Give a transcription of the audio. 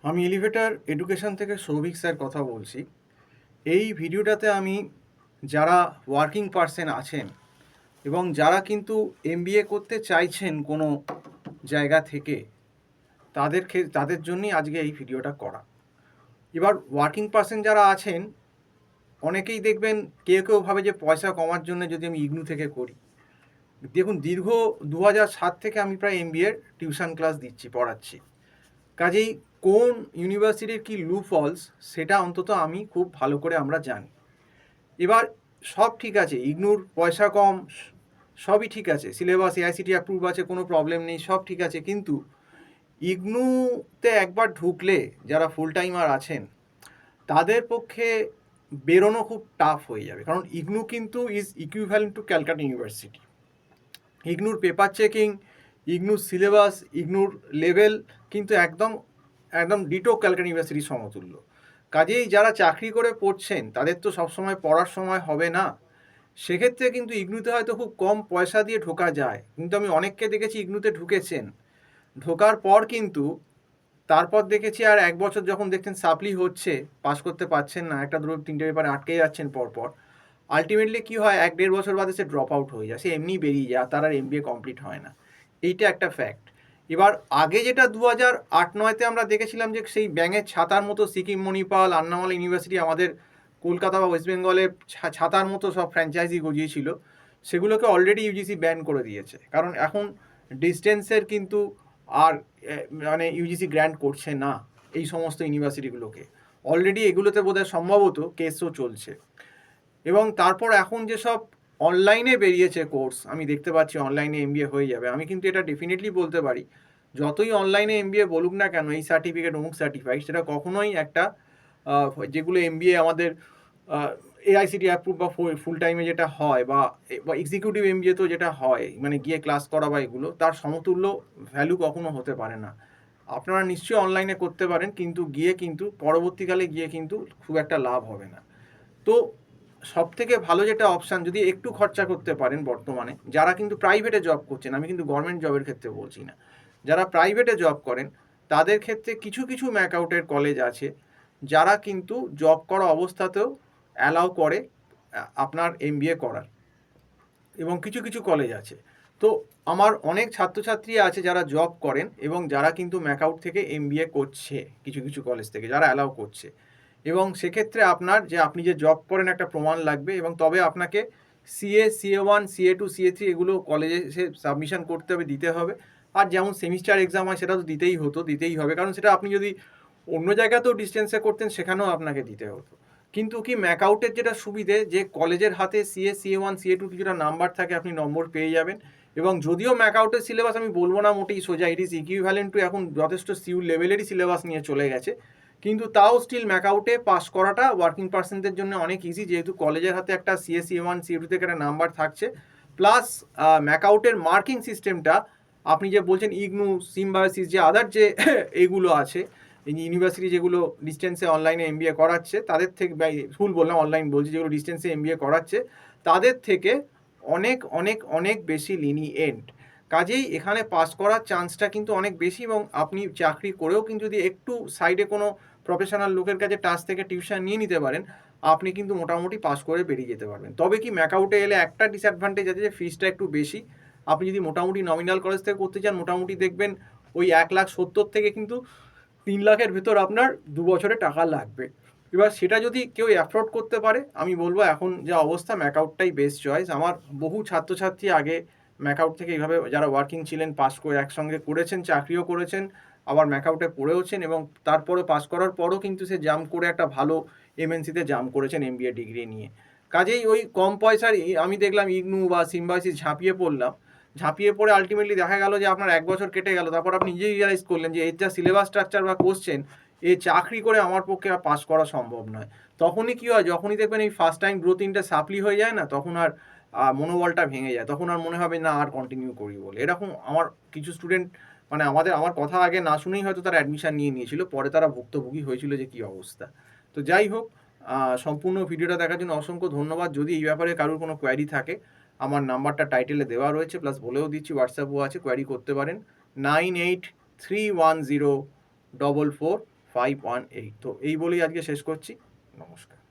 আমি elevator education থেকে Souvik sir কথা বলছি। এই ভিডিওটাতে আমি যারা ওয়ার্কিং পারসন আছেন এবং যারা কিন্তু এমবিএ করতে চাইছেন কোনো জায়গা থেকে তাদের জন্যই আজকে এই ভিডিওটা করা। এবার ওয়ার্কিং পারসন যারা আছেন অনেকেই দেখবেন কেউ কেউ ভাবে যে পয়সা কমার জন্য যদি আমি ইগনু থেকে করি। দেখুন, দীর্ঘ 2007 থেকে আমি প্রায় এমবিএর টিউশন ক্লাস পড়াচ্ছি। কাজেই কোন ইউনিভার্সিটির কি লুপহোলস সেটা অন্তত আমি খুব ভালো করে আমরা জানি। এবার সব ঠিক আছে, ইগনুর পয়সা কম, সবই ঠিক আছে, সিলেবাস এআইসিটি অ্যাপ্রুভ আছে, কোনো প্রবলেম নেই, সব ঠিক আছে, কিন্তু ইগনুতে একবার ঢুকলে যারা ফুল টাইমার আছেন তাদের পক্ষে বেরোনো খুব টাফ হয়ে যাবে। কারণ ইগনু কিন্তু is equivalent to Calcutta university. ইগনুর পেপার চেকিং, ইগনুর সিলেবাস, ইগনুর লেভেল কিন্তু একদম একদম ডিটো ক্যালকাটা ইউনিভার্সিটির সমতুল্য। কাজেই যারা চাকরি করে পড়ছেন তাদের তো সবসময় পড়ার সময় হবে না, সেক্ষেত্রে কিন্তু ইগনুতে হয়তো খুব কম পয়সা দিয়ে ঢোকা যায়। কিন্তু আমি অনেককে দেখেছি ইগনুতে ঢুকেছেন, ঢোকার পর কিন্তু তারপর দেখেছি আর এক বছর যখন দেখছেন সাপ্লি হচ্ছে, পাস করতে পারছেন না, একটা দুটো তিনটে পেপারে আটকে যাচ্ছেন পরপর, আলটিমেটলি কী হয়, 1-1.5 বছর বাদে সে ড্রপ আউট হয়ে যায়, সে এমনি বেরিয়ে যায়, তার আর এমবিএ কমপ্লিট হয় না। এইটা একটা ফ্যাক্ট। এবার আগে যেটা 2008-09-তে আমরা দেখেছিলাম যে সেই ব্যাঙের ছাতার মতো সিকিম, মণিপাল, আন্নামালা ইউনিভার্সিটি আমাদের কলকাতা বা ওয়েস্ট বেঙ্গলে ছাতার মতো সব ফ্র্যাঞ্চাইজি গজিয়েছিল, সেগুলোকে অলরেডি ইউজিসি ব্যান করে দিয়েছে। কারণ এখন ডিস্টেন্সের কিন্তু আর মানে ইউজিসি গ্র্যান্ট করছে না এই সমস্ত ইউনিভার্সিটিগুলোকে। অলরেডি এগুলোতে বোধহয় সম্ভবত কেসও চলছে। এবং তারপর এখন যেসব অনলাইনে বেরিয়েছে কোর্স, আমি দেখতে পাচ্ছি অনলাইনে এমবিএ হয়ে যাবে। আমি কিন্তু এটা ডেফিনেটলি বলতে পারি, যতই অনলাইনে এমবিএ বলুক না কেন, এই সার্টিফিকেট অমুক সার্টিফাইড, সেটা কখনোই একটা যেগুলো এমবিএ আমাদের এআইসিটি অ্যাপ্রুভ বা ফুল টাইমে যেটা হয়, বা এক্সিকিউটিভ এমবিএ তো যেটা হয় মানে গিয়ে ক্লাস করা বা এগুলো, তার সমতুল্য ভ্যালু কখনো হতে পারে না। আপনারা নিশ্চয়ই অনলাইনে করতে পারেন, কিন্তু গিয়ে কিন্তু পরবর্তীকালে গিয়ে কিন্তু খুব একটা লাভ হবে না। তো সব থেকে ভালো যেটা অপশান, যদি একটু খরচা করতে পারেন বর্তমানে, যারা কিন্তু প্রাইভেটে জব করছেন, আমি কিন্তু গভর্নমেন্ট জবের ক্ষেত্রে বলছি না, যারা প্রাইভেটে জব করেন তাদের ক্ষেত্রে কিছু কিছু ম্যাকআউটের কলেজ আছে যারা কিন্তু জব করা অবস্থাতেও অ্যালাউ করে আপনার এমবিএ করার, এবং কিছু কিছু কলেজ আছে। তো আমার অনেক ছাত্রছাত্রী আছে যারা জব করেন এবং যারা কিন্তু ম্যাকআউট থেকে এমবিএ করছে, কিছু কিছু কলেজ থেকে যারা অ্যালাউ করছে। এবং সেক্ষেত্রে আপনার যে আপনি যে জব করেন একটা প্রমাণ লাগবে, এবং তবে আপনাকে CA, CA1, CA2, CA3 এগুলো কলেজে এসে সাবমিশন করতে হবে, দিতে হবে। আর যেমন সেমিস্টার এক্সাম হয় সেটা তো দিতেই হবে, কারণ সেটা আপনি যদি অন্য জায়গাতেও ডিস্টেন্সে করতেন সেখানেও আপনাকে দিতে হতো। কিন্তু কি ম্যাকআউটের যেটা সুবিধে, যে কলেজের হাতে CA, CA1, CA2 কিছুটা নাম্বার থাকে, আপনি নম্বর পেয়ে যাবেন। এবং যদিও ম্যাকআউটের সিলেবাস আমি বলবো না মোটেই সোজা, ইট ইজ ইকুইভ্যালেন্ট টু এখন যথেষ্ট সিউল লেভেলেরই সিলেবাস নিয়ে চলে গেছে, কিন্তু তাও স্টিল ম্যাকআউটে পাস করাটা ওয়ার্কিং পার্সনদের জন্য অনেক ইজি, যেহেতু কলেজের হাতে একটা CA, CA1, CA2 থেকে একটা নাম্বার থাকছে। প্লাস ম্যাকআউটের মার্কিং সিস্টেমটা, আপনি যে বলছেন ইগনু, সিম্বায়োসিস, যে আদার যে এইগুলো আছে ইউনিভার্সিটি যেগুলো ডিস্টেন্সে অনলাইনে এমবিএ করাচ্ছে, তাদের থেকে, ভুল বললাম, অনলাইন বলছি, যেগুলো ডিস্টেন্সে এমবিএ করাচ্ছে তাদের থেকে অনেক অনেক অনেক বেশি লিনিয়েন্ট। কাজেই এখানে পাস করার চান্সটা কিন্তু অনেক বেশি, এবং আপনি চাকরি করেও কিন্তু যদি একটু সাইডে কোনো প্রফেশনাল লোকের কাছে টাচ থেকে টিউশন নিয়ে নিতে পারেন, আপনি কিন্তু মোটামুটি পাস করে বেরিয়ে যেতে পারবেন। তবে কি ম্যাকআউটে এলে একটা ডিসঅ্যাডভান্টেজ আছে, যে ফিসটা একটু বেশি। আপনি যদি মোটামুটি নমিনাল কলেজ থেকে করতে চান, মোটামুটি দেখবেন ওই 1,70,000 থেকে কিন্তু 3 লাখের ভেতর আপনার 2 বছরে টাকা লাগবে। এবার সেটা যদি কেউ অ্যাফোর্ড করতে পারে, আমি বলবো এখন যা অবস্থা ম্যাকআউটটাই বেস্ট চয়েস। আমার বহু ছাত্রছাত্রী আগে ম্যাকআউট থেকে এইভাবে যারা ওয়ার্কিং ছিলেন পাস করে একসঙ্গে করেছেন, চাকরিও করেছেন, আবার ম্যাকআউটে পড়েওছেন, এবং তারপরে পাস করার পরও কিন্তু সে জাম্প করে একটা ভালো এমএনসিতে জাম্প করেছেন এমবিএ ডিগ্রি নিয়ে। কাজেই ওই কম পয়সার আমি দেখলাম ইগনু বা সিম্বায়োসিস ঝাঁপিয়ে পড়ে আলটিমেটলি দেখা গেল যে আপনার 1 বছর কেটে গেল, তারপর আপনি নিজেই রিয়ালাইজ করলেন যে এর যা সিলেবাস স্ট্রাকচার বা কোশ্চেন, এ চাকরি করে আমার পক্ষে আর পাস করা সম্ভব নয়। তখনই কি হয়, যখনই দেখবেন এই ফার্স্ট টাইম গ্রোথ ইনটা সাপ্লি হয়ে যায় না, তখন আর মনোবলটা ভেঙে যায়, তখন আর মনে হবে না আর কন্টিনিউ করি বলে। এরকম আমার কিছু স্টুডেন্ট, মানে আমার কথা আগে না শুনেই হয়তো তারা অ্যাডমিশন নিয়ে নিয়েছিল, পরে তারা ভুক্তভোগী হয়েছিল যে কী অবস্থা। তো যাই হোক, সম্পূর্ণ ভিডিওটা দেখার জন্য অসংখ্য ধন্যবাদ। যদি এই ব্যাপারে কারোর কোনো কোয়ারি থাকে, আমার নাম্বারটা টাইটেলে দেওয়া রয়েছে, প্লাস বলেও দিচ্ছি হোয়াটসঅ্যাপও আছে, কোয়ারি করতে পারেন। 98310445 518। তো এই বলেই আজকে শেষ করছি। নমস্কার।